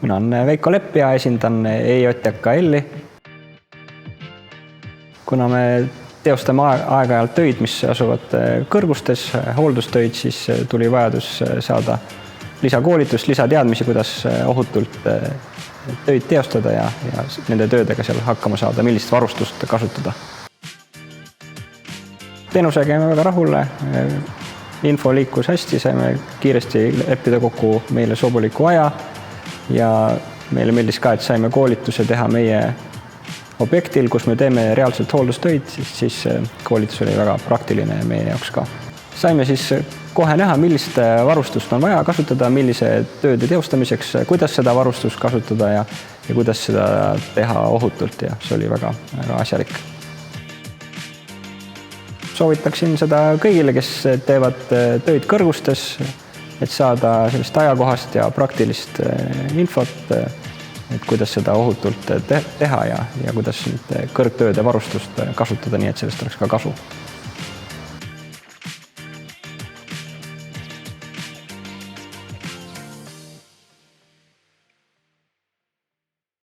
Mina olen Veiko Lepp ja esindan EJKL-i. Kuna me teostame aeg-ajalt töid, mis asuvad kõrgustes, hooldustöid, siis tuli vajadus saada lisakoolitust, lisateadmisi, kuidas ohutult töid teostada ja nende töödega seal hakkama saada, millist varustust kasutada. Teenusega jäime väga rahule, info liikus hästi, saime kiiresti leppida kokku meile sobiliku aja ja meile meeldis ka, et saime koolituse teha meie objektil, kus me teeme reaalselt hooldustöid, siis koolitus oli väga praktiline meie jaoks ka. Saime siis kohe näha, millist varustust on vaja kasutada, millise tööde teostamiseks, kuidas seda varustust kasutada ja kuidas seda teha ohutult ja see oli väga asjalik. Soovitaksin seda kõigile, kes teevad töid kõrgustes, et saada sellist ajakohast ja praktilist infot, et kuidas seda ohutult teha ja kuidas kõrgtööde varustust kasutada, nii et sellest oleks ka kasu.